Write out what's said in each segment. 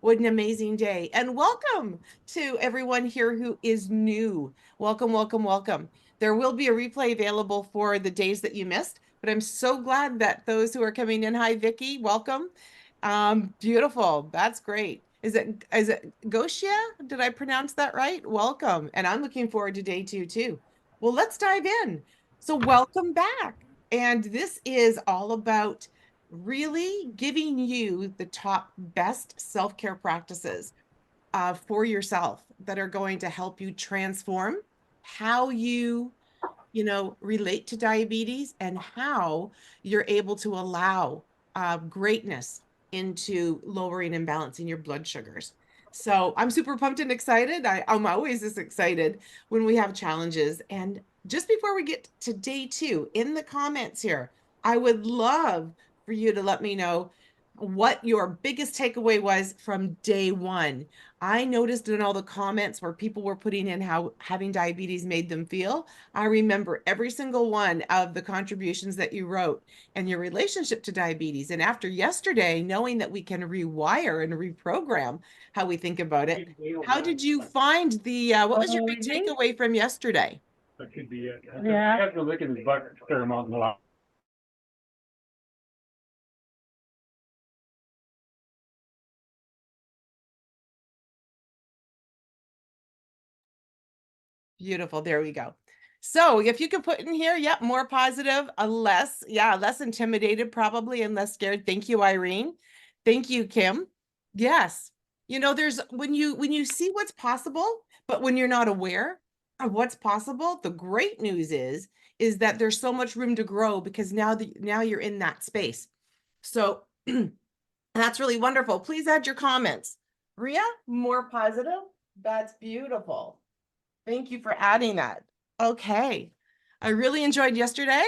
What an amazing day. And welcome to everyone here who is new. Welcome, welcome, welcome. There will be a replay available for the days that you missed, but I'm so glad that those who are coming in, hi, Vicky, welcome. Beautiful. That's great. Is it Goshia? Did I pronounce that right? Welcome. And I'm looking forward to day two too. Well, let's dive in. So welcome back. And this is all about really giving you the top best self-care practices for yourself that are going to help you transform how you relate to diabetes and how you're able to allow greatness into lowering and balancing your blood sugars. So I'm super pumped and excited. I'm always this excited when we have challenges. And just before we get to day two, in the comments here, I would love for you to let me know what your biggest takeaway was from day one. I noticed in all the comments where people were putting in how having diabetes made them feel. I remember every single one of the contributions that you wrote and your relationship to diabetes. And after yesterday, knowing that we can rewire and reprogram how we think about it, how did you find what was your big takeaway from yesterday? That could be it. Yeah. I have to look at his bucket a fair amount in the lot. Beautiful. There we go. So if you could put in here, yep, more positive, less intimidated probably and less scared. Thank you, Irene. Thank you, Kim. Yes. There's when you see what's possible, but when you're not aware of what's possible, the great news is that there's so much room to grow because now you're in that space. So that's really wonderful. Please add your comments. Ria, more positive. That's beautiful. Thank you for adding that. Okay. I really enjoyed yesterday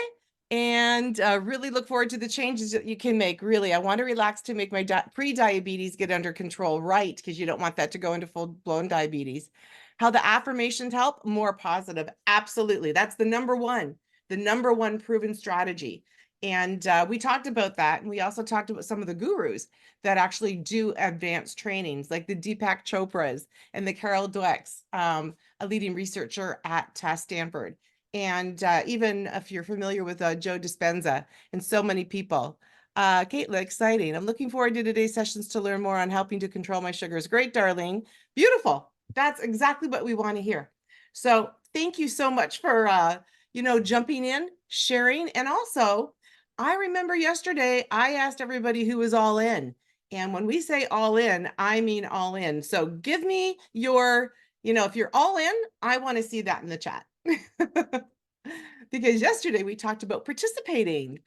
and really look forward to the changes that you can make. Really, I want to relax to make my pre-diabetes get under control, right? Because you don't want that to go into full-blown diabetes. How the affirmations help? More positive. Absolutely. That's the number one proven strategy. And we talked about that. And we also talked about some of the gurus that actually do advanced trainings, like the Deepak Chopras and the Carol Dweck's, a leading researcher at Stanford. And even if you're familiar with Joe Dispenza and so many people. Caitlin, exciting. I'm looking forward to today's sessions to learn more on helping to control my sugars. Great, Darlene. Beautiful. That's exactly what we want to hear. So thank you so much for, jumping in, sharing. And also, I remember yesterday, I asked everybody who was all in. And when we say all in, I mean all in. So give me if you're all in, I want to see that in the chat. Because yesterday we talked about participating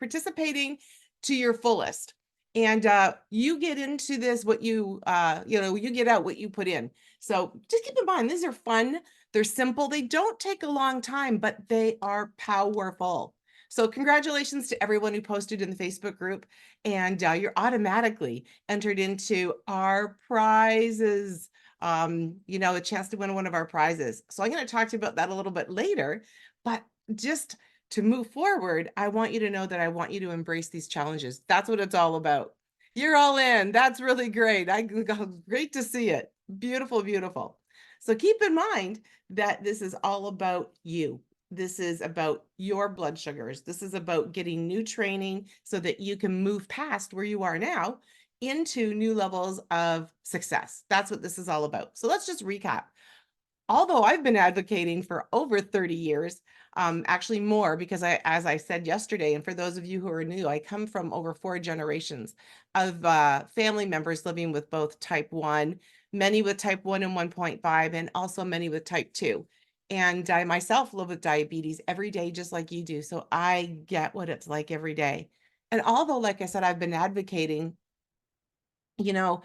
to your fullest. And you get into this, what you get out what you put in. So just keep in mind, these are fun. They're simple. They don't take a long time, but they are powerful. So congratulations to everyone who posted in the Facebook group. And you're automatically entered into our prizes. A chance to win one of our prizes. So I'm going to talk to you about that a little bit later, but just to move forward, I want you to know that I want you to embrace these challenges. That's what it's all about. You're all in. That's really great. Great to see it. Beautiful, beautiful. So keep in mind that this is all about you. This is about your blood sugars. This is about getting new training so that you can move past where you are now into new levels of success. That's what this is all about. So let's just recap. Although I've been advocating for over 30 years, actually more, because as I said yesterday, and for those of you who are new, I come from over 4 generations of family members living with both type 1, many with type 1 and 1.5, and also many with type 2. And I myself live with diabetes every day, just like you do. So I get what it's like every day. And although, like I said, I've been advocating, you know,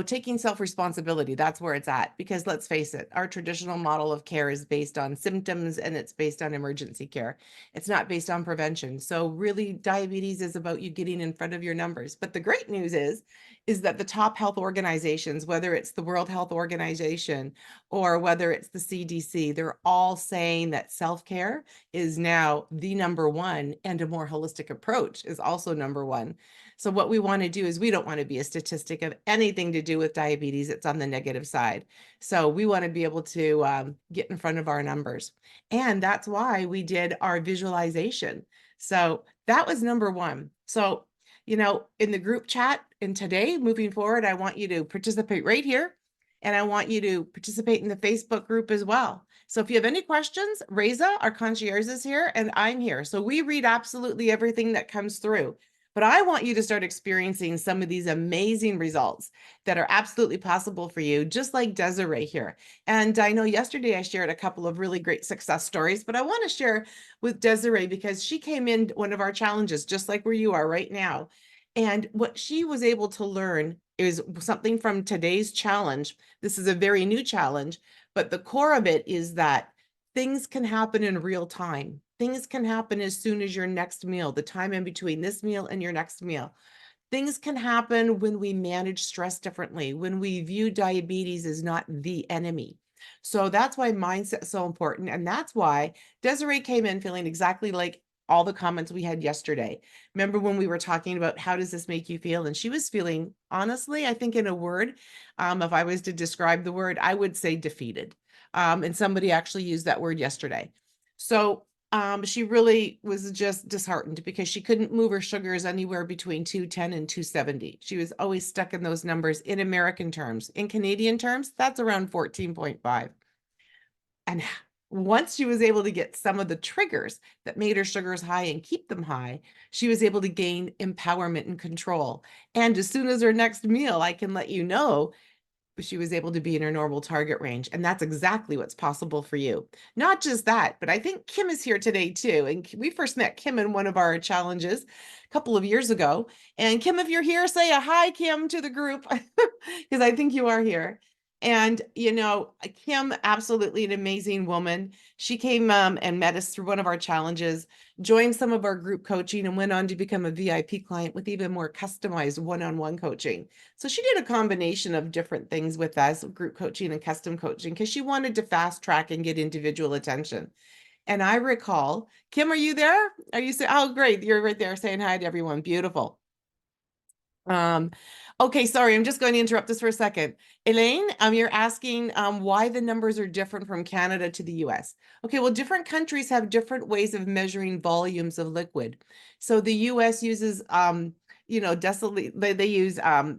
taking self-responsibility, that's where it's at. Because let's face it, our traditional model of care is based on symptoms and it's based on emergency care. It's not based on prevention. So really, diabetes is about you getting in front of your numbers. But the great news is that the top health organizations, whether it's the World Health Organization or whether it's the CDC, they're all saying that self-care is now the number one, and a more holistic approach is also number one. So what we want to do is we don't want to be a statistic of anything to do with diabetes. It's on the negative side. So we want to be able to get in front of our numbers. And that's why we did our visualization. So that was number one. So, in the group chat and today, moving forward, I want you to participate right here. And I want you to participate in the Facebook group as well. So if you have any questions, Reza, our concierge, is here and I'm here. So we read absolutely everything that comes through. But I want you to start experiencing some of these amazing results that are absolutely possible for you, just like Desiree here. And I know yesterday I shared a couple of really great success stories, but I want to share with Desiree because she came in one of our challenges, just like where you are right now. And what she was able to learn is something from today's challenge. This is a very new challenge, but the core of it is that things can happen in real time. Things can happen as soon as your next meal, the time in between this meal and your next meal. Things can happen when we manage stress differently, when we view diabetes as not the enemy. So that's why mindset is so important. And that's why Desiree came in feeling exactly like all the comments we had yesterday. Remember when we were talking about how does this make you feel? And she was feeling, honestly, I think in a word, if I was to describe the word, I would say defeated. And somebody actually used that word yesterday. So she really was just disheartened because she couldn't move her sugars anywhere between 210 and 270. She was always stuck in those numbers in American terms. In Canadian terms, that's around 14.5. And once she was able to get some of the triggers that made her sugars high and keep them high, she was able to gain empowerment and control. And as soon as her next meal, I can let you know, she was able to be in her normal target range. And that's exactly what's possible for you. Not just that, but I think Kim is here today too. And we first met Kim in one of our challenges a couple of years ago. And Kim, if you're here, say a hi, Kim, to the group, because I think you are here. And, Kim, absolutely an amazing woman. She came and met us through one of our challenges, joined some of our group coaching, and went on to become a VIP client with even more customized one-on-one coaching. So she did a combination of different things with us, group coaching and custom coaching, because she wanted to fast track and get individual attention. And I recall, Kim, are you there? Are you saying, oh, great. You're right there saying hi to everyone. Beautiful. Okay, sorry, I'm just going to interrupt this for a second. Elaine, you're asking why the numbers are different from Canada to the US. Okay, well, different countries have different ways of measuring volumes of liquid. So the US uses, deciliter, they use a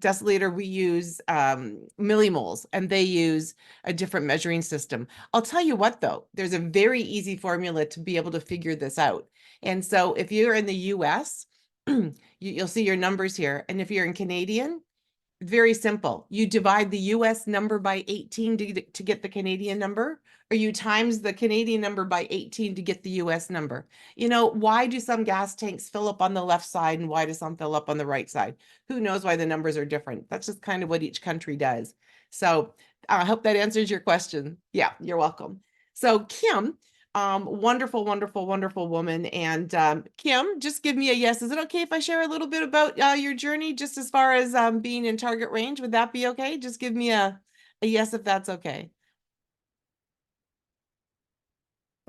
deciliter, we use millimoles, and they use a different measuring system. I'll tell you what, though, there's a very easy formula to be able to figure this out. And so if you're in the US, you'll see your numbers here. And if you're in Canadian, very simple. You divide the US number by 18 to get the Canadian number, or you times the Canadian number by 18 to get the US number. Why do some gas tanks fill up on the left side and why do some fill up on the right side? Who knows why the numbers are different? That's just kind of what each country does. So I hope that answers your question. Yeah, you're welcome. So Kim, wonderful, wonderful, wonderful woman. And Kim, just give me a yes. Is it okay if I share a little bit about your journey, just as far as being in target range? Would that be okay? Just give me a yes if that's okay.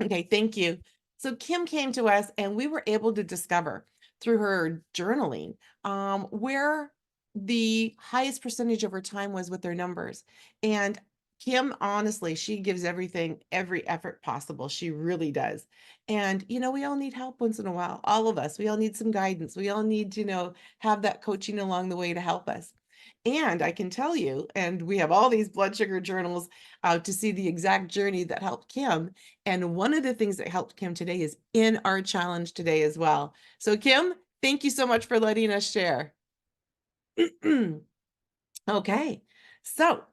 Okay, thank you. So Kim came to us and we were able to discover through her journaling where the highest percentage of her time was with her numbers. And Kim, honestly, she gives everything, every effort possible. She really does. And, we all need help once in a while. All of us, we all need some guidance. We all need to, have that coaching along the way to help us. And I can tell you, and we have all these blood sugar journals to see the exact journey that helped Kim. And one of the things that helped Kim today is in our challenge today as well. So Kim, thank you so much for letting us share. Okay, so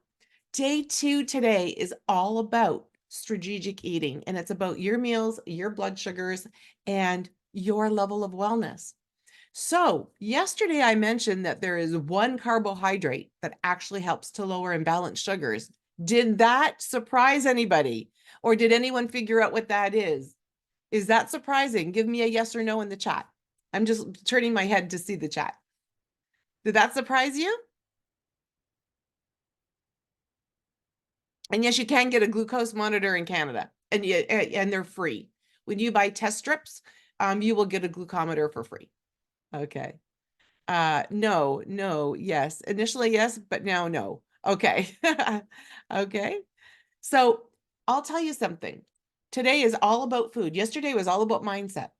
day 2 today is all about strategic eating, and it's about your meals, your blood sugars, and your level of wellness. So yesterday I mentioned that there is one carbohydrate that actually helps to lower imbalanced sugars. Did that surprise anybody? Or did anyone figure out what that is? Is that surprising? Give me a yes or no in the chat. I'm just turning my head to see the chat. Did that surprise you? And yes, you can get a glucose monitor in Canada, and they're free. When you buy test strips, you will get a glucometer for free. Okay. No, no, yes. Initially, yes, but now no. Okay. Okay. So I'll tell you something. Today is all about food. Yesterday was all about mindset,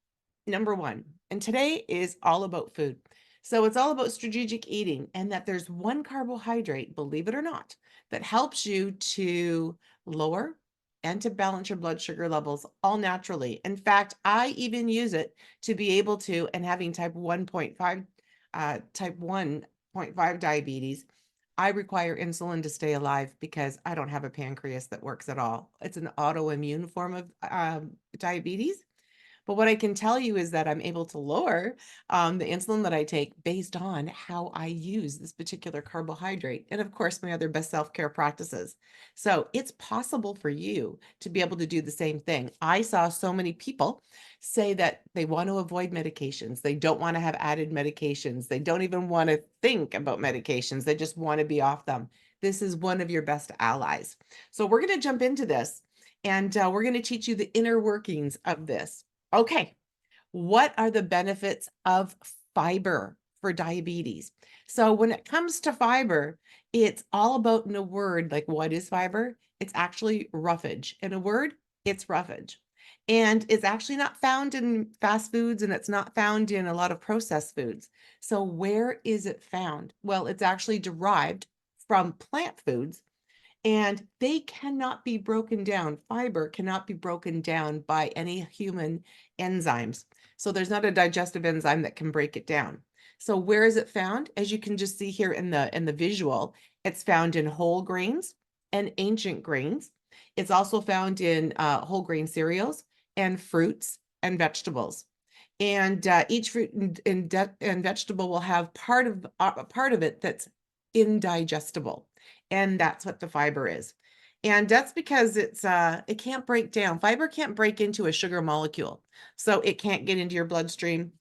number one. And today is all about food. So it's all about strategic eating, and that there's one carbohydrate, believe it or not, that helps you to lower and to balance your blood sugar levels all naturally. In fact, I even use it to be able to, and having type 1.5 diabetes, I require insulin to stay alive because I don't have a pancreas that works at all. It's an autoimmune form of diabetes. But what I can tell you is that I'm able to lower the insulin that I take based on how I use this particular carbohydrate. And of course, my other best self-care practices. So it's possible for you to be able to do the same thing. I saw so many people say that they want to avoid medications. They don't want to have added medications. They don't even want to think about medications. They just want to be off them. This is one of your best allies. So we're going to jump into this, and we're going to teach you the inner workings of this. Okay, what are the benefits of fiber for diabetes? So when it comes to fiber, it's all about, in a word, like what is fiber? It's actually roughage. In a word, it's roughage. And it's actually not found in fast foods, and it's not found in a lot of processed foods. So where is it found? Well, it's actually derived from plant foods, and they cannot be broken down. Fiber cannot be broken down by any human enzymes. So there's not a digestive enzyme that can break it down. So where is it found? As you can just see here in the visual, it's found in whole grains and ancient grains. It's also found in whole grain cereals and fruits and vegetables. And each fruit and vegetable will have part of it that's indigestible, and that's what the fiber is. And that's because it can't break down. Fiber can't break into a sugar molecule, so it can't get into your bloodstream.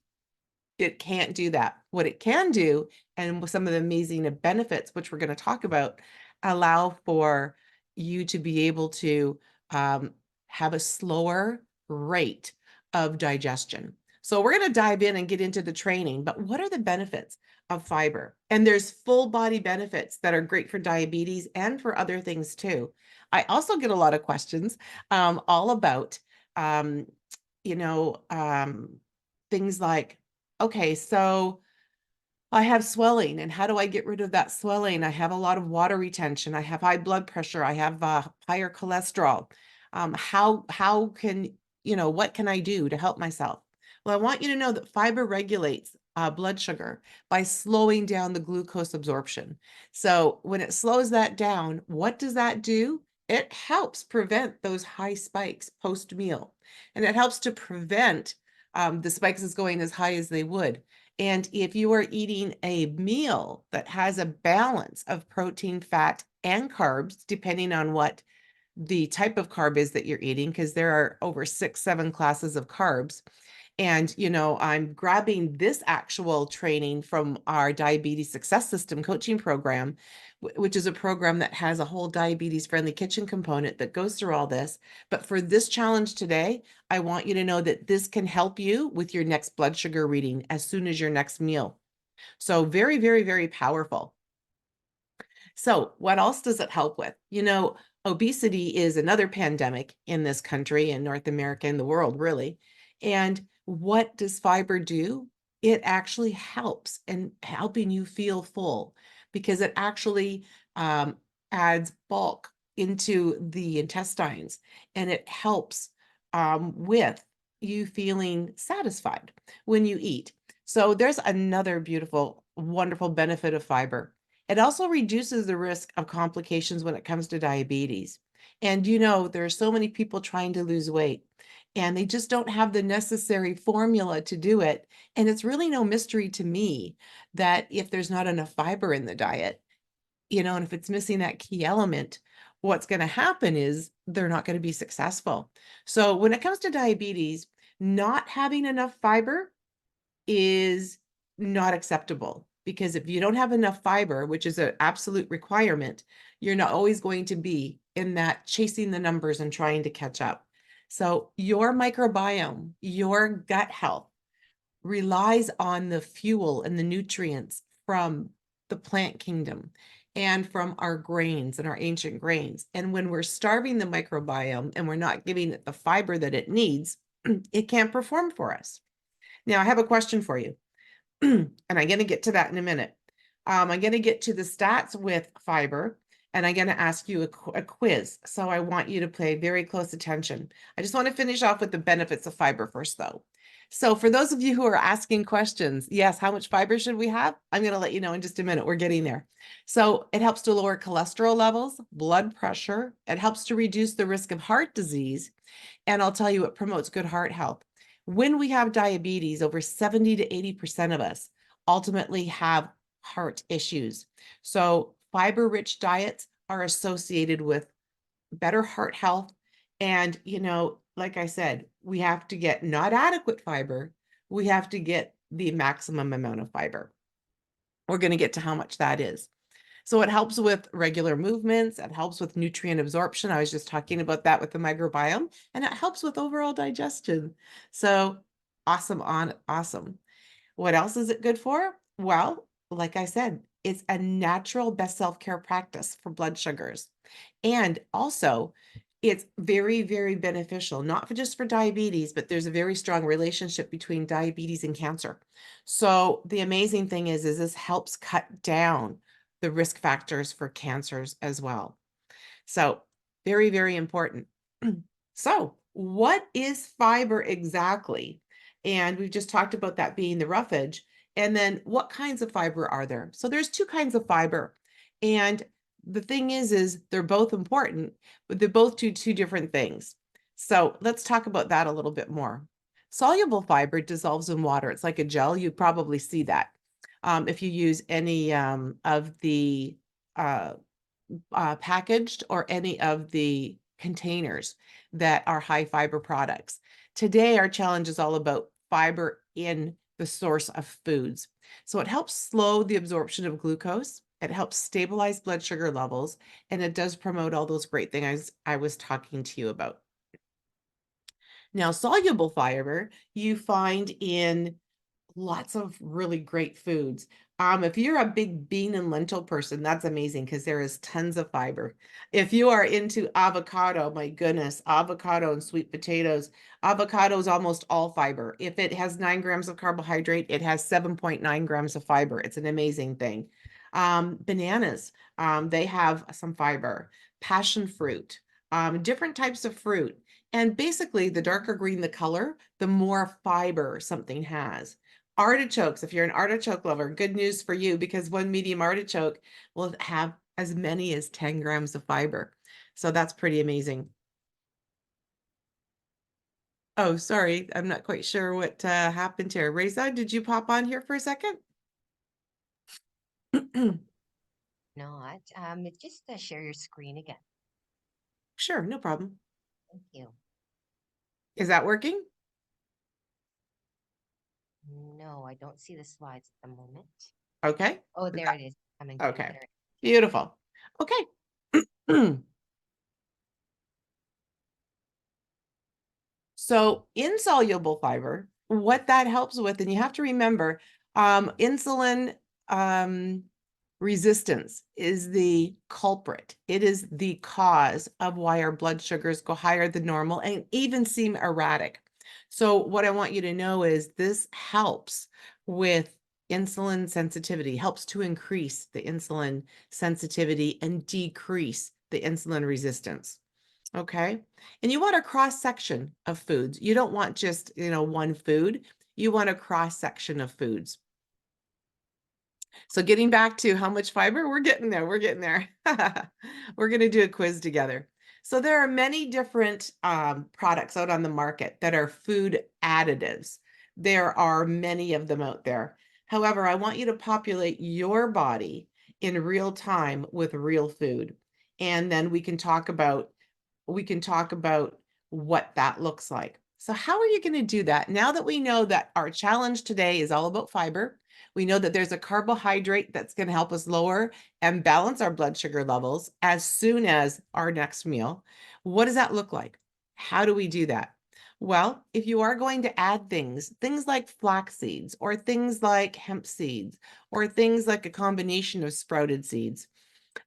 It can't do that. What it can do, and with some of the amazing benefits, which we're going to talk about, allow for you to be able to have a slower rate of digestion. So we're going to dive in and get into the training, but what are the benefits of fiber? And there's full body benefits that are great for diabetes and for other things too. I also get a lot of questions all about, um, you know, things like, okay, so I have swelling, and how do I get rid of that swelling? I have a lot of water retention. I have high blood pressure. I have higher cholesterol. How can, what can I do to help myself? Well, I want you to know that fiber regulates blood sugar by slowing down the glucose absorption. So when it slows that down, what does that do? It helps prevent those high spikes post meal, and it helps to prevent the spikes is going as high as they would. And if you are eating a meal that has a balance of protein, fat, and carbs, depending on what the type of carb is that you're eating, because there are over 6, 7 classes of carbs. And, I'm grabbing this actual training from our Diabetes Success System coaching program, which is a program that has a whole diabetes friendly kitchen component that goes through all this. But for this challenge today, I want you to know that this can help you with your next blood sugar reading as soon as your next meal. So very, very, very powerful. So what else does it help with? Obesity is another pandemic in this country, in North America, in the world, really. And what does fiber do? It actually helps in helping you feel full, because it actually adds bulk into the intestines, and it helps with you feeling satisfied when you eat. So there's another beautiful, wonderful benefit of fiber. It also reduces the risk of complications when it comes to diabetes. And there are so many people trying to lose weight, and they just don't have the necessary formula to do it. And it's really no mystery to me that if there's not enough fiber in the diet, and if it's missing that key element, what's going to happen is they're not going to be successful. So when it comes to diabetes, not having enough fiber is not acceptable, because if you don't have enough fiber, which is an absolute requirement, you're not always going to be in that chasing the numbers and trying to catch up. So your microbiome, your gut health relies on the fuel and the nutrients from the plant kingdom and from our grains and our ancient grains. And when we're starving the microbiome and we're not giving it the fiber that it needs, it can't perform for us. Now, I have a question for you, and I'm going to get to that in a minute. I'm going to get to the stats with fiber, and I'm going to ask you a quiz. So I want you to pay very close attention. I just want to finish off with the benefits of fiber first, though. So for those of you who are asking questions, yes, how much fiber should we have? I'm going to let you know in just a minute. We're getting there. So it helps to lower cholesterol levels, blood pressure. It helps to reduce the risk of heart disease. And I'll tell you, it promotes good heart health. When we have diabetes, over 70 to 80% of us ultimately have heart issues. So fiber-rich diets are associated with better heart health. And, like I said, we have to get not adequate fiber, we have to get the maximum amount of fiber. We're going to get to how much that is. So it helps with regular movements. It helps with nutrient absorption. I was just talking about that with the microbiome, and it helps with overall digestion. So awesome. What else is it good for? Well, like I said, it's a natural best self-care practice for blood sugars. And also, it's very, very beneficial, not just for diabetes, but there's a very strong relationship between diabetes and cancer. So the amazing thing is this helps cut down the risk factors for cancers as well. So very, very important. So what is fiber exactly? And we've just talked about that being the roughage. And then what kinds of fiber are there? So there's two kinds of fiber. And the thing is they're both important, but they're both two different things. So let's talk about that a little bit more. Soluble fiber dissolves in water. It's like a gel. You probably see that if you use any of the packaged or any of the containers that are high fiber products. Today, our challenge is all about fiber in the source of foods. So it helps slow the absorption of glucose. It helps stabilize blood sugar levels, and it does promote all those great things I was talking to you about. Now, soluble fiber you find in lots of really great foods. If you're a big bean and lentil person, that's amazing because there is tons of fiber. If you are into avocado, my goodness, avocado and sweet potatoes, avocado is almost all fiber. If it has 9 grams of carbohydrate, it has 7.9 grams of fiber. It's an amazing thing. Bananas, they have some fiber. Passion fruit, different types of fruit. And basically, the darker green the color, the more fiber something has. Artichokes, if you're an artichoke lover, good news for you because one medium artichoke will have as many as 10 grams of fiber. So that's pretty amazing. Oh, sorry. I'm not quite sure what happened here. Reza, did you pop on here for a second? Not. Just share your screen again. Sure, no problem. Thank you. Is that working? No, I don't see the slides at the moment. Okay. Oh, there it is. Coming through. Okay. There it Beautiful. Okay. So insoluble fiber, what that helps with, and you have to remember, insulin resistance is the culprit. It is the cause of why our blood sugars go higher than normal and even seem erratic. So what I want you to know is this helps with insulin sensitivity, helps to increase the insulin sensitivity and decrease the insulin resistance. Okay. And you want a cross section of foods. You don't want just, one food. You want a cross section of foods. So getting back to how much fiber, we're getting there. We're getting there. We're going to do a quiz together. So there are many different products out on the market that are food additives. There are many of them out there. However, I want you to populate your body in real time with real food. And then we can talk about what that looks like. So how are you going to do that? Now that we know that our challenge today is all about fiber, we know that there's a carbohydrate that's going to help us lower and balance our blood sugar levels as soon as our next meal. What does that look like? How do we do that? Well, if you are going to add things like flax seeds or things like hemp seeds or things like a combination of sprouted seeds,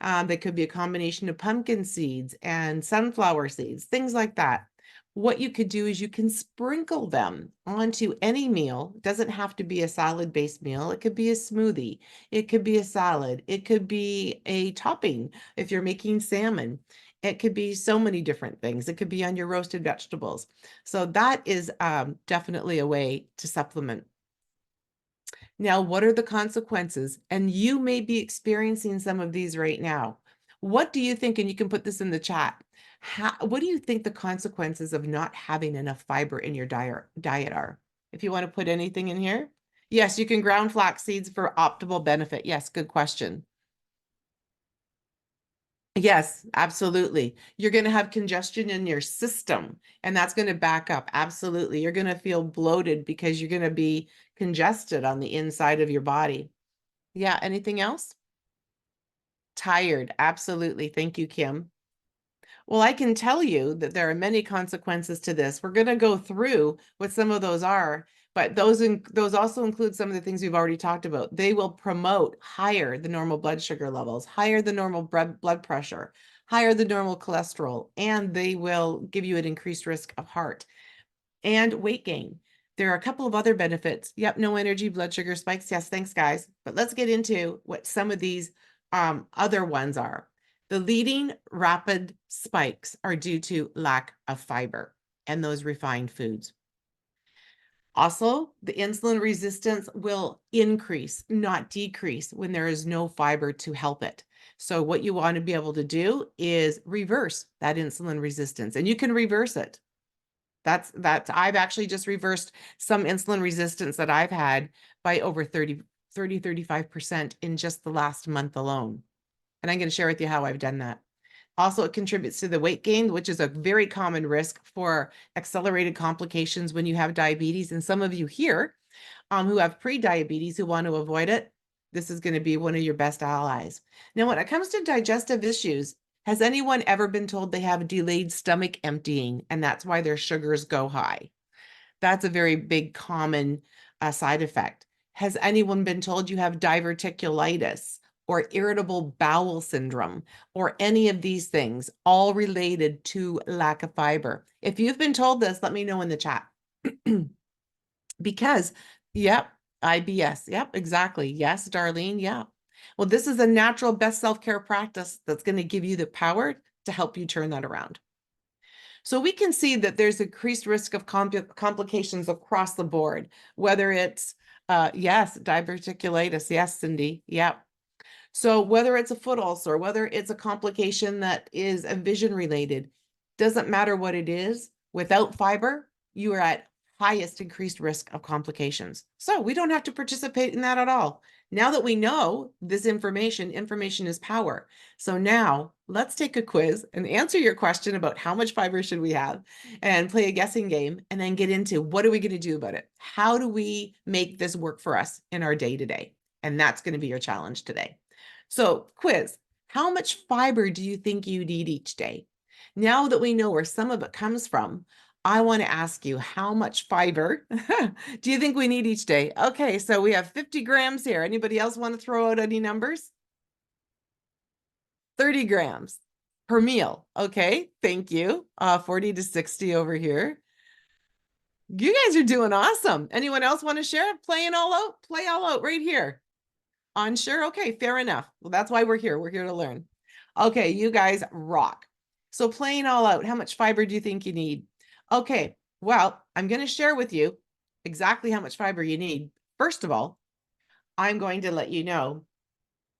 that could be a combination of pumpkin seeds and sunflower seeds, things like that. What you could do is you can sprinkle them onto any meal. It doesn't have to be a salad-based meal. It could be a smoothie. It could be a salad. It could be a topping if you're making salmon. It could be so many different things. It could be on your roasted vegetables. So that is definitely a way to supplement. Now, what are the consequences? And you may be experiencing some of these right now. What do you think? And you can put this in the chat. What do you think the consequences of not having enough fiber in your diet are? If you want to put anything in here. Yes, you can ground flax seeds for optimal benefit. Yes, good question. Yes, absolutely. You're going to have congestion in your system, and that's going to back up. Absolutely. You're going to feel bloated because you're going to be congested on the inside of your body. Yeah, anything else? Tired. Absolutely. Thank you, Kim. Well, I can tell you that there are many consequences to this. We're going to go through what some of those are, but those also include some of the things we've already talked about. They will promote higher the normal blood sugar levels, higher the normal blood pressure, higher the normal cholesterol, and they will give you an increased risk of heart and weight gain. There are a couple of other benefits. Yep, no energy, blood sugar spikes. Yes, thanks, guys. But let's get into what some of these other ones are. The leading rapid spikes are due to lack of fiber and those refined foods. Also, the insulin resistance will increase, not decrease, when there is no fiber to help it. So what you want to be able to do is reverse that insulin resistance, and you can reverse it. That's I've actually just reversed some insulin resistance that I've had by over 35% in just the last month alone. And I'm going to share with you how I've done that. Also, it contributes to the weight gain, which is a very common risk for accelerated complications when you have diabetes. And some of you here who have pre-diabetes who want to avoid it, this is going to be one of your best allies. Now, when it comes to digestive issues, has anyone ever been told they have delayed stomach emptying and that's why their sugars go high? That's a very big common side effect. Has anyone been told you have diverticulitis or irritable bowel syndrome or any of these things, all related to lack of fiber? If you've been told this, let me know in the chat. Because, yep, IBS. Yep, exactly. Yes, Darlene. Yeah. Well, this is a natural best self-care practice that's going to give you the power to help you turn that around. So we can see that there's increased risk of complications across the board, whether it's, yes, diverticulitis. Yes, Cindy. Yep. So whether it's a foot ulcer, whether it's a complication that is a vision related, doesn't matter what it is, without fiber, you are at highest increased risk of complications. So we don't have to participate in that at all. Now that we know this information is power. So now let's take a quiz and answer your question about how much fiber should we have and play a guessing game and then get into what are we going to do about it? How do we make this work for us in our day to day? And that's going to be your challenge today. So quiz, how much fiber do you think you need each day? Now that we know where some of it comes from, I want to ask you, how much fiber do you think we need each day? Okay, so we have 50 grams here. Anybody else want to throw out any numbers? 30 grams per meal. Okay, thank you. 40 to 60 over here. You guys are doing awesome. Anyone else want to share? Play all out right here. Unsure? Okay, fair enough. Well, that's why we're here. We're here to learn. Okay, you guys rock. So playing all out, how much fiber do you think you need? Okay, well, I'm going to share with you exactly how much fiber you need. First of all, I'm going to let you know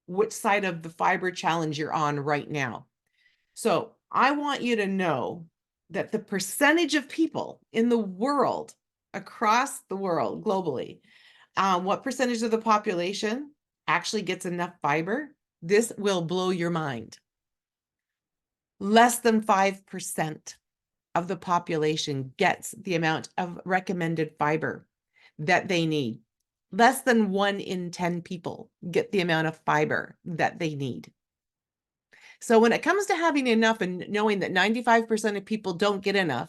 which side of the fiber challenge you're on right now. So I want you to know that the percentage of people in the world, across the world, globally, what percentage of the population actually gets enough fiber? This will blow your mind. Less than 5% of the population gets the amount of recommended fiber that they need. Less than 1 in 10 people get the amount of fiber that they need. So when it comes to having enough and knowing that 95% of people don't get enough,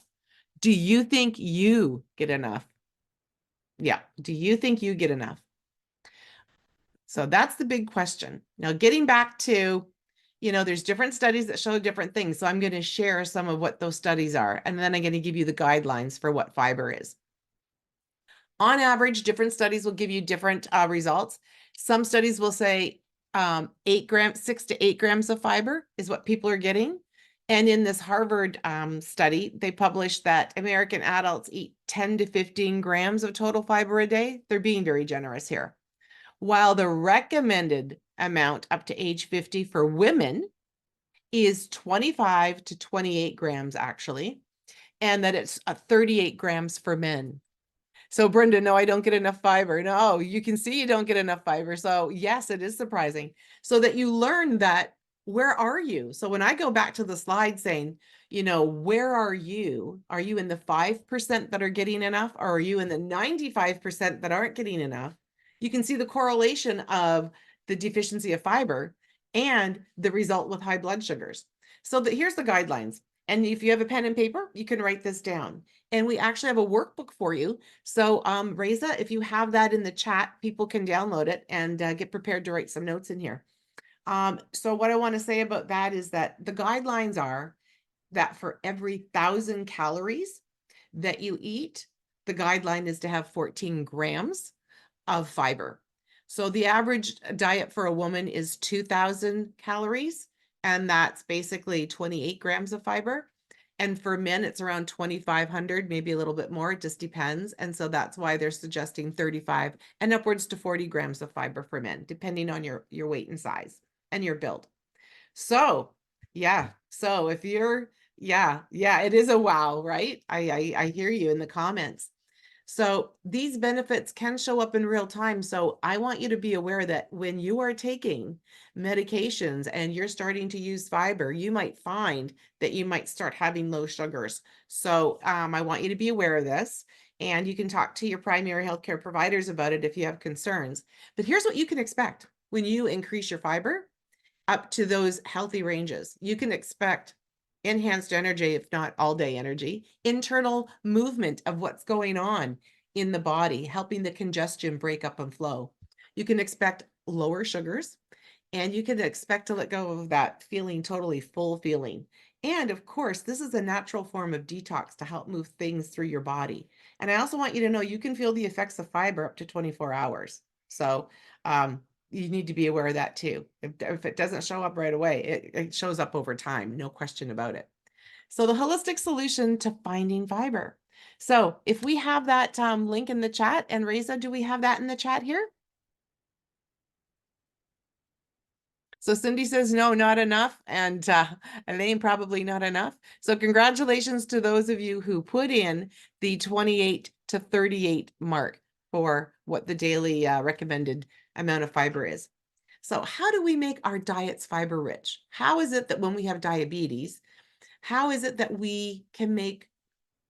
Do you think you get enough? Yeah. Do you think you get enough? So that's the big question. Now, getting back to, there's different studies that show different things. So I'm going to share some of what those studies are, and then I'm going to give you the guidelines for what fiber is. On average, different studies will give you different results. Some studies will say 6 to 8 grams of fiber is what people are getting. And in this Harvard study, they published that American adults eat 10 to 15 grams of total fiber a day. They're being very generous here. While the recommended amount up to age 50 for women is 25 to 28 grams, actually, and that it's 38 grams for men. So Brenda, no, I don't get enough fiber. No, you can see you don't get enough fiber. So yes, it is surprising. So that you learn that, where are you? So when I go back to the slide saying, where are you? Are you in the 5% that are getting enough? Or are you in the 95% that aren't getting enough? You can see the correlation of the deficiency of fiber and the result with high blood sugars. So here's the guidelines. And if you have a pen and paper, you can write this down. And we actually have a workbook for you. So Reza, if you have that in the chat, people can download it and get prepared to write some notes in here. So what I want to say about that is that the guidelines are that for every 1,000 calories that you eat, the guideline is to have 14 grams of fiber. So the average diet for a woman is 2,000 calories, and that's basically 28 grams of fiber. And for men, it's around 2,500, maybe a little bit more. It just depends. And so that's why they're suggesting 35 and upwards to 40 grams of fiber for men, depending on your weight and size and your build. So yeah. So if you're, yeah, it is a wow, right? I hear you in the comments. So these benefits can show up in real time. So I want you to be aware that when you are taking medications and you're starting to use fiber, you might find that you might start having low sugars. So I want you to be aware of this, and you can talk to your primary healthcare providers about it if you have concerns. But here's what you can expect when you increase your fiber up to those healthy ranges. You can expect enhanced energy, if not all day energy, internal movement of what's going on in the body, helping the congestion break up and flow. You can expect lower sugars, and you can expect to let go of that feeling totally full feeling. And of course, this is a natural form of detox to help move things through your body. And I also want you to know you can feel the effects of fiber up to 24 hours. So you need to be aware of that too. If it doesn't show up right away, it shows up over time, no question about it. So the holistic solution to finding fiber. So if we have that link in the chat, and Reza, do we have that in the chat here? So Cindy says, no, not enough. And Elaine, probably not enough. So congratulations to those of you who put in the 28 to 38 mark for what the daily recommended amount of fiber is. So how do we make our diets fiber rich? How is it that when we have diabetes, how is it that we can make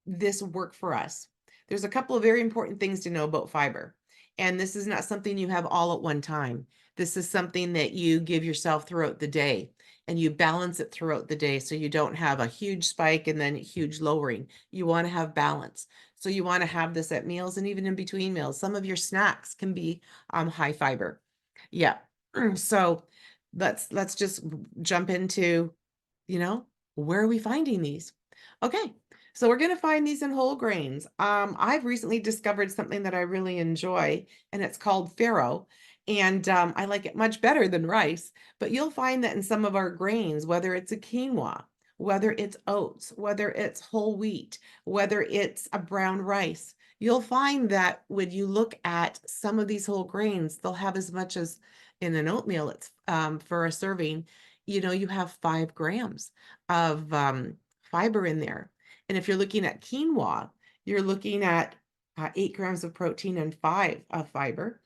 this work for us? There's a couple of very important things to know about fiber. And this is not something you have all at one time. This is something that you give yourself throughout the day, and you balance it throughout the day so you don't have a huge spike and then huge lowering. You want to have balance. So you want to have this at meals and even in between meals. Some of your snacks can be high fiber. Yeah. So let's just jump into, where are we finding these? Okay. So we're going to find these in whole grains. I've recently discovered something that I really enjoy, and it's called farro. And I like it much better than rice, but you'll find that in some of our grains, whether it's a quinoa, whether it's oats, whether it's whole wheat, whether it's a brown rice, you'll find that when you look at some of these whole grains, they'll have as much as in an oatmeal, it's for a serving, you have 5 grams of fiber in there. And if you're looking at quinoa, you're looking at 8 grams of protein and 5 of fiber.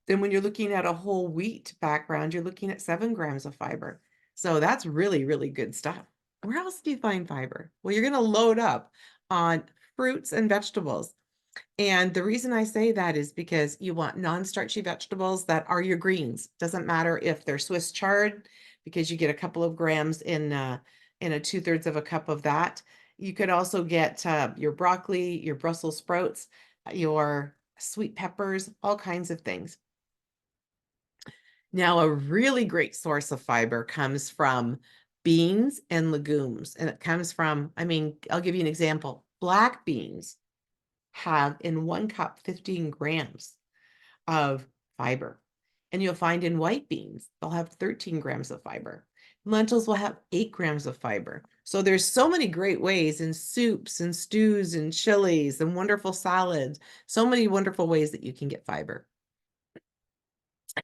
Then when you're looking at a whole wheat background, you're looking at 7 grams of fiber. So that's really, really good stuff. Where else do you find fiber? Well, you're going to load up on fruits and vegetables. And the reason I say that is because you want non-starchy vegetables that are your greens. Doesn't matter if they're Swiss chard, because you get a couple of grams in a 2/3 of a cup of that. You could also get your broccoli, your Brussels sprouts, your sweet peppers, all kinds of things. Now, a really great source of fiber comes from beans and legumes. And it comes from, I mean, I'll give you an example. Black beans have in 1 cup 15 grams of fiber. And you'll find in white beans, they'll have 13 grams of fiber. Lentils will have 8 grams of fiber. So there's so many great ways in soups and stews and chilies and wonderful salads, so many wonderful ways that you can get fiber.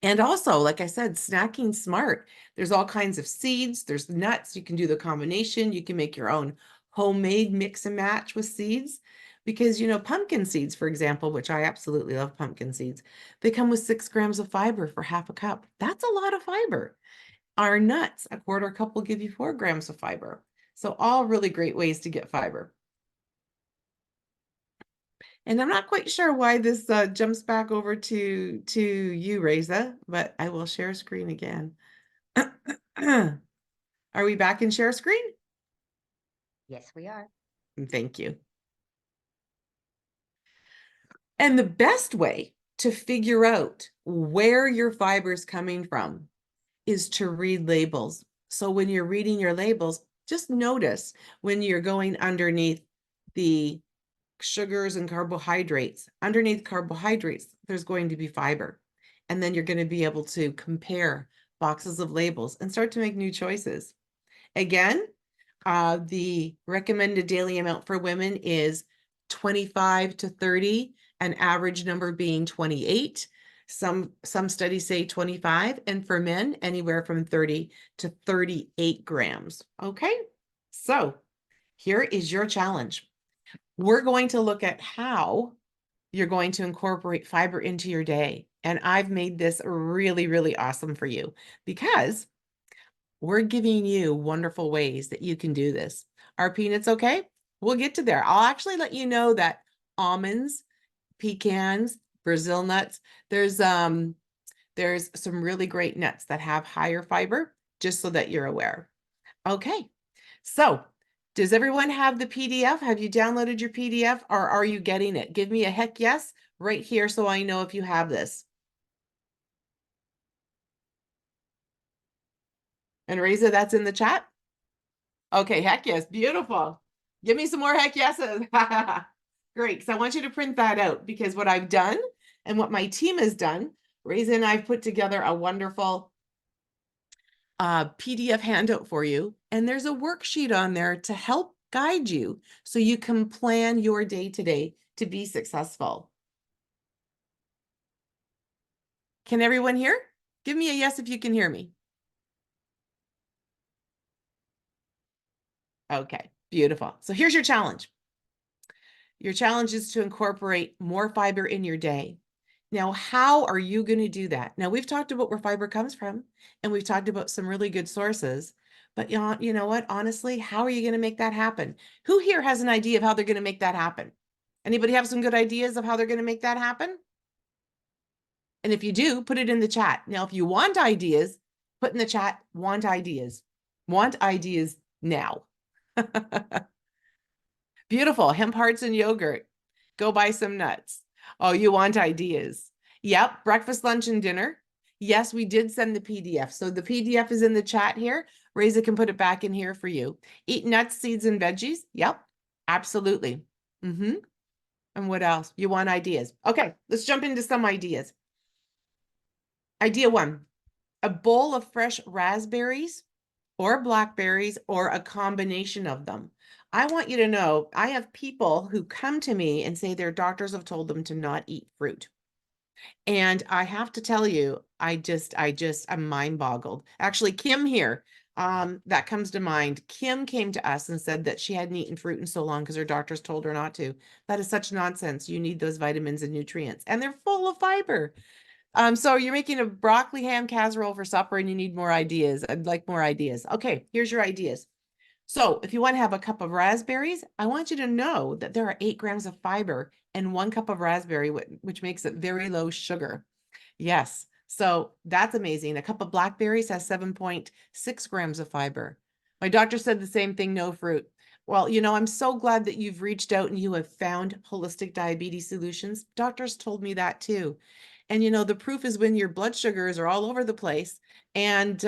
And also, like I said, snacking smart. There's all kinds of seeds, there's nuts, you can do the combination, you can make your own homemade mix and match with seeds. Because, you know, pumpkin seeds, for example, which I absolutely love pumpkin seeds, they come with 6 grams of fiber for half a cup. That's a lot of fiber. Our nuts, a quarter cup will give you 4 grams of fiber. So all really great ways to get fiber. And I'm not quite sure why this jumps back over to you, Reza, but I will share screen again. Are we back in share screen? Yes, we are. Thank you. And the best way to figure out where your fiber is coming from is to read labels. So when you're reading your labels, just notice when you're going underneath the sugars and carbohydrates. Underneath carbohydrates, there's going to be fiber. And then you're going to be able to compare boxes of labels and start to make new choices. Again, the recommended daily amount for women is 25 to 30, an average number being 28. Some studies say 25, and for men, anywhere from 30 to 38 grams. Okay, so here is your challenge. We're going to look at how you're going to incorporate fiber into your day. And I've made this really, really awesome for you because we're giving you wonderful ways that you can do this. Are peanuts okay? We'll get to there. I'll actually let you know that almonds, pecans, Brazil nuts, there's some really great nuts that have higher fiber, just so that you're aware. Okay, so does everyone have the PDF? Have you downloaded your PDF or are you getting it? Give me a heck yes right here so I know if you have this. And Reza, that's in the chat? Okay, heck yes, beautiful. Give me some more heck yeses. Great, because I want you to print that out because what I've done and what my team has done, Reza and I've put together a wonderful PDF handout for you. And there's a worksheet on there to help guide you so you can plan your day today to be successful. Can everyone hear? Give me a yes if you can hear me. Okay, beautiful. So here's your challenge. Your challenge is to incorporate more fiber in your day. Now, how are you going to do that? Now, we've talked about where fiber comes from, and we've talked about some really good sources. But you know what? Honestly, how are you going to make that happen? Who here has an idea of how they're going to make that happen? Anybody have some good ideas of how they're going to make that happen? And if you do, put it in the chat. Now, if you want ideas, put in the chat, want ideas. Want ideas now. Beautiful. Hemp hearts and yogurt. Go buy some nuts. Oh, you want ideas. Yep. Breakfast, lunch, and dinner. Yes, we did send the PDF. So the PDF is in the chat here. Reza can put it back in here for you. Eat nuts, seeds, and veggies. Yep. Absolutely. And what else? You want ideas. Okay, let's jump into some ideas. Idea 1, a bowl of fresh raspberries or blackberries or a combination of them. I want you to know, I have people who come to me and say their doctors have told them to not eat fruit. And I have to tell you, I'm mind boggled. Actually, Kim here, that comes to mind. Kim came to us and said that she hadn't eaten fruit in so long because her doctors told her not to. That is such nonsense. You need those vitamins and nutrients, and they're full of fiber. So you're making a broccoli ham casserole for supper and you need more ideas. I'd like more ideas. Okay, here's your ideas. So if you want to have a cup of raspberries, I want you to know that there are 8 grams of fiber in 1 cup of raspberry, which makes it very low sugar. Yes, so that's amazing. A cup of blackberries has 7.6 grams of fiber. My doctor said the same thing, no fruit. Well, I'm so glad that you've reached out and you have found holistic diabetes solutions. Doctors told me that too. And the proof is when your blood sugars are all over the place and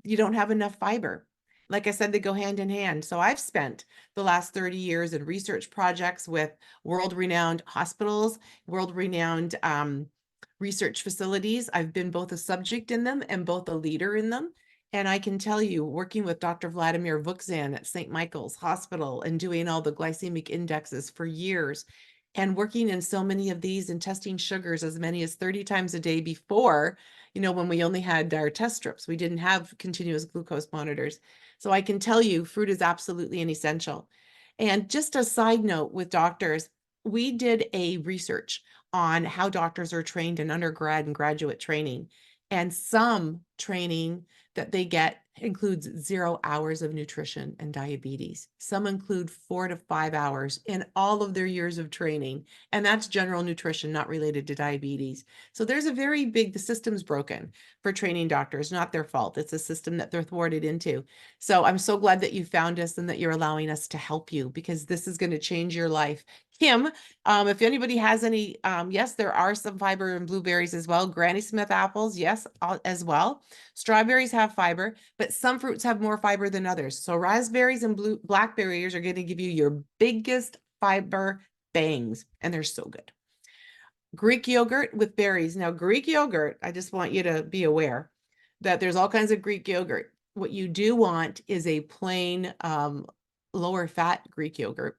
you don't have enough fiber. Like I said, they go hand in hand. So I've spent the last 30 years in research projects with world-renowned hospitals, world-renowned research facilities. I've been both a subject in them and both a leader in them. And I can tell you, working with Dr. Vladimir Vukzan at St. Michael's Hospital and doing all the glycemic indexes for years, and working in so many of these and testing sugars as many as 30 times a day before, when we only had our test strips, we didn't have continuous glucose monitors. So I can tell you, fruit is absolutely an essential. And just a side note with doctors, we did a research on how doctors are trained in undergrad and graduate training. And some training that they get includes 0 hours of nutrition and diabetes. Some include 4 to 5 hours in all of their years of training. And that's general nutrition, not related to diabetes. So there's the system's broken for training doctors, not their fault. It's a system that they're thwarted into. So I'm so glad that you found us and that you're allowing us to help you, because this is going to change your life. Kim, if anybody has any, yes, there are some fiber in blueberries as well. Granny Smith apples, yes, as well. Strawberries have fiber, but some fruits have more fiber than others. So raspberries and blackberries are going to give you your biggest fiber bangs, and they're so good. Greek yogurt with berries. Now, Greek yogurt, I just want you to be aware that there's all kinds of Greek yogurt. What you do want is a plain lower fat Greek yogurt.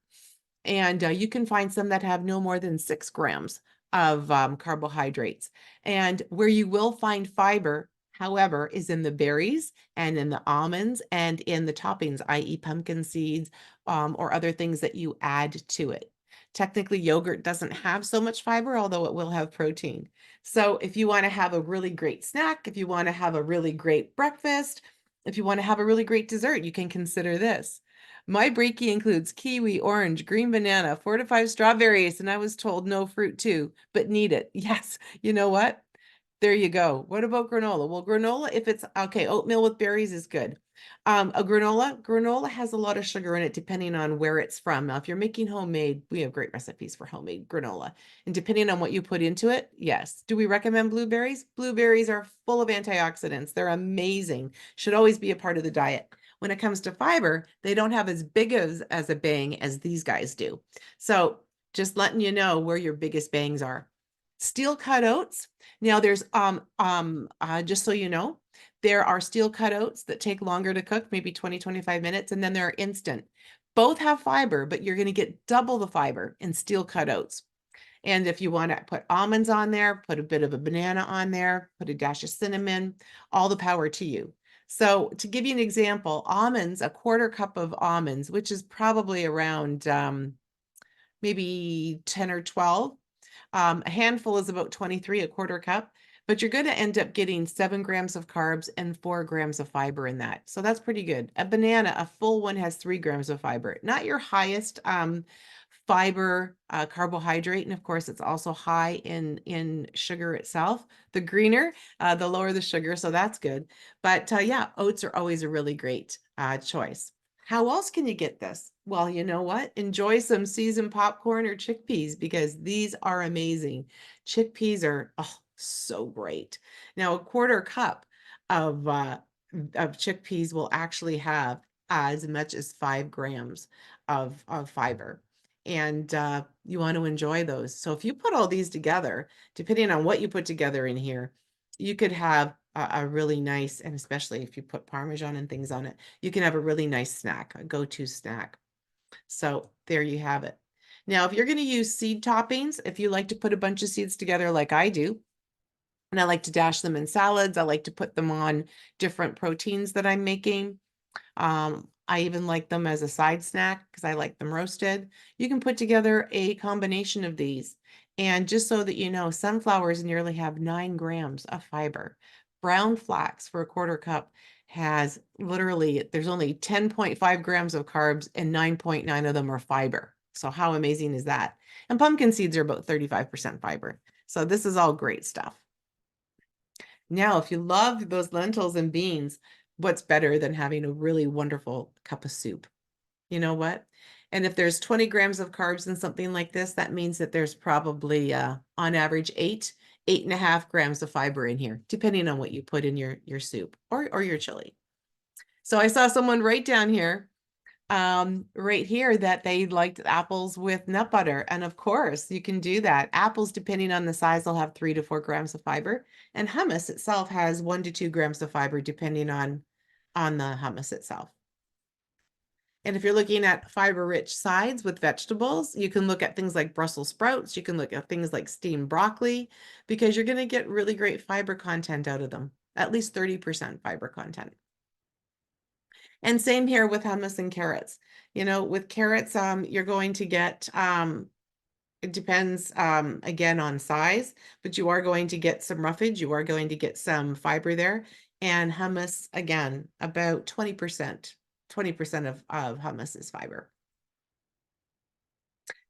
And you can find some that have no more than 6 grams of carbohydrates. And where you will find fiber, however, is in the berries and in the almonds and in the toppings, i.e. pumpkin seeds or other things that you add to it. Technically, yogurt doesn't have so much fiber, although it will have protein. So if you want to have a really great snack, if you want to have a really great breakfast, if you want to have a really great dessert, you can consider this. My brekkie includes kiwi, orange, green banana, 4 to 5 strawberries, and I was told no fruit too, but need it. Yes, you know what? There you go. What about granola? Well, granola, if it's okay, oatmeal with berries is good. A granola has a lot of sugar in it depending on where it's from. Now, if you're making homemade, we have great recipes for homemade granola. And depending on what you put into it, yes. Do we recommend blueberries? Blueberries are full of antioxidants. They're amazing. Should always be a part of the diet. When it comes to fiber, they don't have as big as a bang as these guys do. So just letting you know where your biggest bangs are. Steel cut oats. Now there's just so you know, there are steel cut oats that take longer to cook, maybe 20, 25 minutes, and then there are instant. Both have fiber, but you're going to get double the fiber in steel cut oats. And if you want to put almonds on there, put a bit of a banana on there, put a dash of cinnamon, all the power to you. So to give you an example, almonds, a 1/4 cup of almonds, which is probably around maybe 10 or 12. A handful is about 23, a 1/4 cup, but you're going to end up getting 7 grams of carbs and 4 grams of fiber in that. So that's pretty good. A banana, a full one, has 3 grams of fiber. Not your highest fiber carbohydrate, and of course it's also high in sugar itself. The greener, the lower the sugar, so that's good. But yeah, oats are always a really great choice. How else can you get this? Well, you know what? Enjoy some seasoned popcorn or chickpeas, because these are amazing. Chickpeas are so great. Now, a 1/4 cup of chickpeas will actually have as much as 5 grams of fiber. And you want to enjoy those. So if you put all these together, depending on what you put together in here, you could have a really nice, and especially if you put Parmesan and things on it, you can have a really nice snack, a go-to snack. So there you have it. Now, if you're going to use seed toppings, if you like to put a bunch of seeds together like I do, and I like to dash them in salads, I like to put them on different proteins that I'm making. I even like them as a side snack because I like them roasted. You can put together a combination of these. And just so that you know, sunflowers nearly have 9 grams of fiber. Brown flax for a 1/4 cup has literally, there's only 10.5 grams of carbs and 9.9 of them are fiber. So how amazing is that? And pumpkin seeds are about 35% fiber. So this is all great stuff. Now, if you love those lentils and beans, what's better than having a really wonderful cup of soup? You know what? And if there's 20 grams of carbs in something like this, that means that there's probably on average 8.5 grams of fiber in here, depending on what you put in your soup or your chili. So I saw someone write down here, right here, that they liked apples with nut butter. And of course, you can do that. Apples, depending on the size, will have 3 to 4 grams of fiber. And hummus itself has 1 to 2 grams of fiber, depending on the hummus itself. And if you're looking at fiber-rich sides with vegetables, you can look at things like Brussels sprouts. You can look at things like steamed broccoli, because you're going to get really great fiber content out of them, at least 30% fiber content. And same here with hummus and carrots. You know, with carrots, you're going to get, it depends, again, on size, but you are going to get some roughage. You are going to get some fiber there. And hummus, again, about 20%. 20% of hummus is fiber.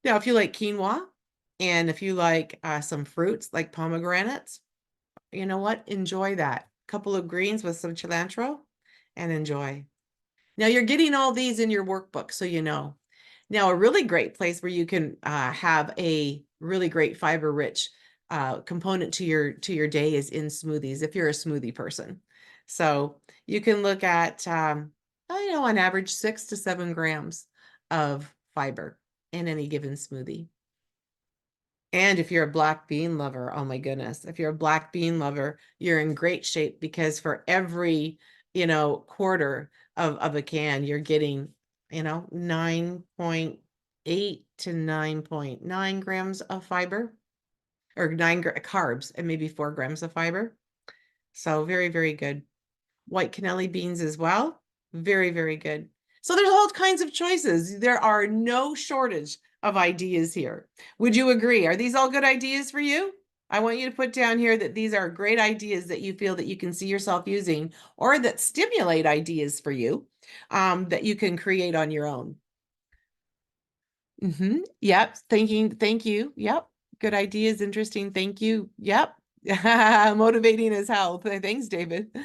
Now, if you like quinoa and if you like some fruits like pomegranates, you know what? Enjoy that. Couple of greens with some cilantro and enjoy. Now you're getting all these in your workbook, so you know. Now, a really great place where you can have a really great fiber-rich component to your day is in smoothies, if you're a smoothie person. So you can look at, you know, on average 6 to 7 grams of fiber in any given smoothie. And if you're a black bean lover, oh my goodness, if you're a black bean lover, you're in great shape, because for every, you know, quarter of a can, you're getting, you know, 9.8 to 9.9 grams of fiber, or carbs, and maybe 4 grams of fiber. So very, very good. White cannelli beans as well. Very, very good. So there's all kinds of choices. There are no shortage of ideas here. Would you agree? Are these all good ideas for you? I want you to put down here that these are great ideas that you feel that you can see yourself using, or that stimulate ideas for you, that you can create on your own. Yep. Thank you. Yep. Good ideas. Interesting. Thank you. Yep. Motivating as hell. Thanks, David.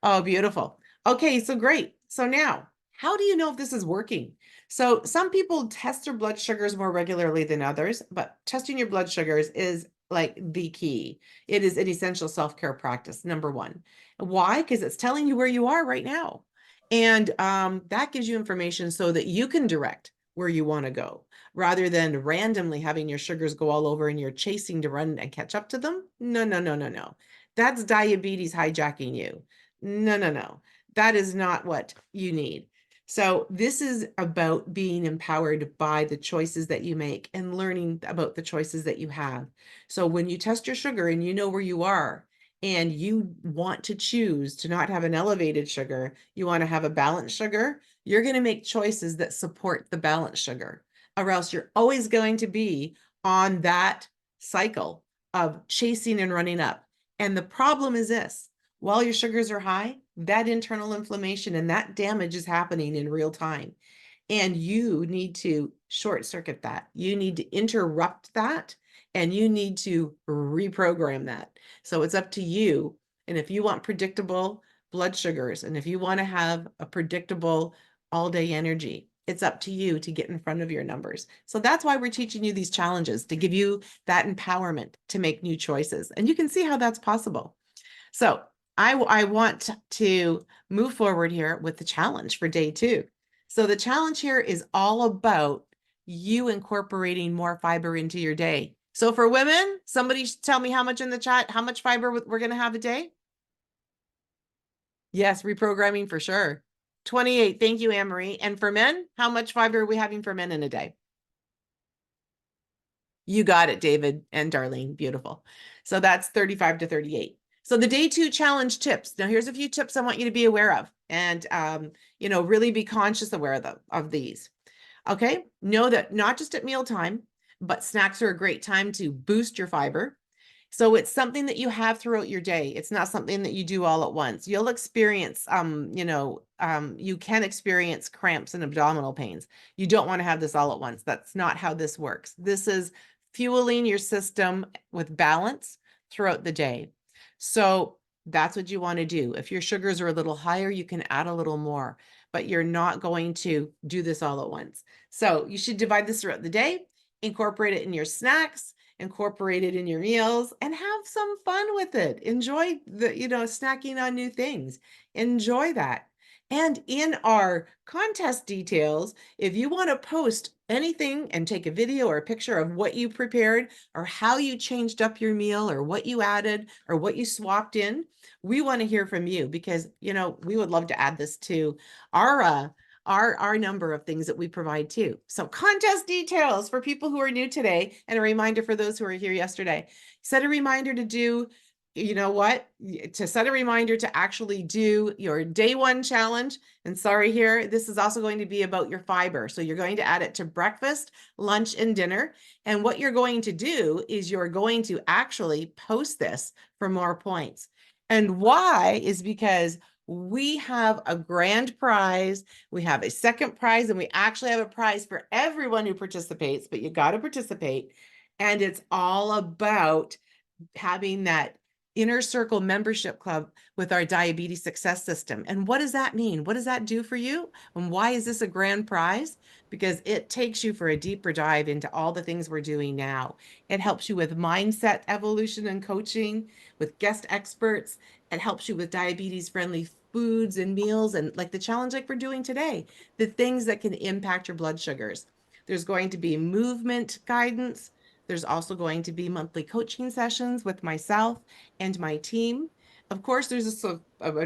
Oh, beautiful. Okay, so great. So now, how do you know if this is working? So some people test their blood sugars more regularly than others, but testing your blood sugars is like the key. It is an essential self-care practice, number one. Why? Because it's telling you where you are right now. And that gives you information so that you can direct where you want to go, rather than randomly having your sugars go all over and you're chasing to run and catch up to them. No, no, no, no, no. That's diabetes hijacking you. No, no, no. That is not what you need. So this is about being empowered by the choices that you make and learning about the choices that you have. So when you test your sugar and you know where you are, and you want to choose to not have an elevated sugar, you want to have a balanced sugar, you're going to make choices that support the balanced sugar, or else you're always going to be on that cycle of chasing and running up. And the problem is this: while your sugars are high, that internal inflammation and that damage is happening in real time. And you need to short circuit that. You need to interrupt that, and you need to reprogram that. So it's up to you. And if you want predictable blood sugars, and if you want to have a predictable all day energy, it's up to you to get in front of your numbers. So that's why we're teaching you these challenges, to give you that empowerment to make new choices. And you can see how that's possible. So I want to move forward here with the challenge for day 2. So the challenge here is all about you incorporating more fiber into your day. So for women, somebody tell me how much in the chat, how much fiber we're going to have a day? Yes, reprogramming for sure. 28. Thank you, Anne-Marie. And for men, how much fiber are we having for men in a day? You got it, David and Darlene. Beautiful. So that's 35 to 38. So the day 2 challenge tips. Now here's a few tips I want you to be aware of, and you know, really be conscious aware of these. Okay, know that not just at mealtime, but snacks are a great time to boost your fiber. So it's something that you have throughout your day. It's not something that you do all at once. You'll experience, you can experience cramps and abdominal pains. You don't want to have this all at once. That's not how this works. This is fueling your system with balance throughout the day. So That's what you want to do. If your sugars are a little higher, you can add a little more, but you're not going to do this all at once. So you should divide this throughout the day, incorporate it in your snacks, incorporate it in your meals, and have some fun with it. Enjoy the, snacking on new things. Enjoy that. And in our contest details, if you want to post anything and take a video or a picture of what you prepared or how you changed up your meal or what you added or what you swapped in, we want to hear from you because, we would love to add this to our number of things that we provide too. So contest details for people who are new today, and a reminder for those who were here yesterday. Set a reminder to do, to set a reminder to actually do your day 1 challenge. And sorry here, this is also going to be about your fiber. So you're going to add it to breakfast, lunch, and dinner. And what you're going to do is you're going to actually post this for more points. And why is because we have a grand prize, we have a second prize, and we actually have a prize for everyone who participates, but you got to participate. And it's all about having that inner circle membership club with our diabetes success system. And what does that mean? What does that do for you? And why is this a grand prize? Because it takes you for a deeper dive into all the things we're doing now. It helps you with mindset evolution and coaching with guest experts. It helps you with diabetes friendly foods and meals and like the challenge like we're doing today, the things that can impact your blood sugars. There's going to be movement guidance. There's also going to be monthly coaching sessions with myself and my team. Of course, there's an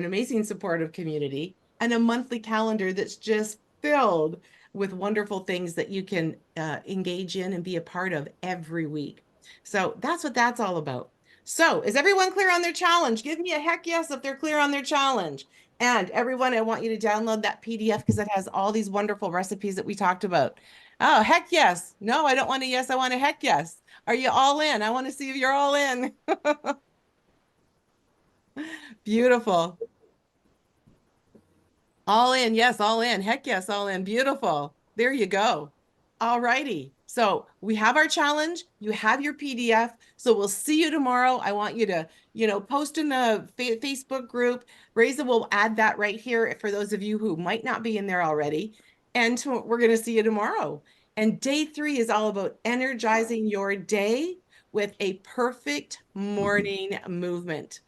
amazing supportive community and a monthly calendar that's just filled with wonderful things that you can engage in and be a part of every week. So that's what that's all about. So is everyone clear on their challenge? Give me a heck yes if they're clear on their challenge. And everyone, I want you to download that PDF because it has all these wonderful recipes that we talked about. Oh, heck yes. No, I don't want a yes. I want a heck yes. Are you all in? I want to see if you're all in. Beautiful. All in. Yes, all in. Heck yes, all in. Beautiful. There you go. All righty. So we have our challenge. You have your PDF. So we'll see you tomorrow. I want you to, post in the Facebook group. Reza will add that right here for those of you who might not be in there already. And we're going to see you tomorrow. And day 3 is all about energizing your day with a perfect morning movement.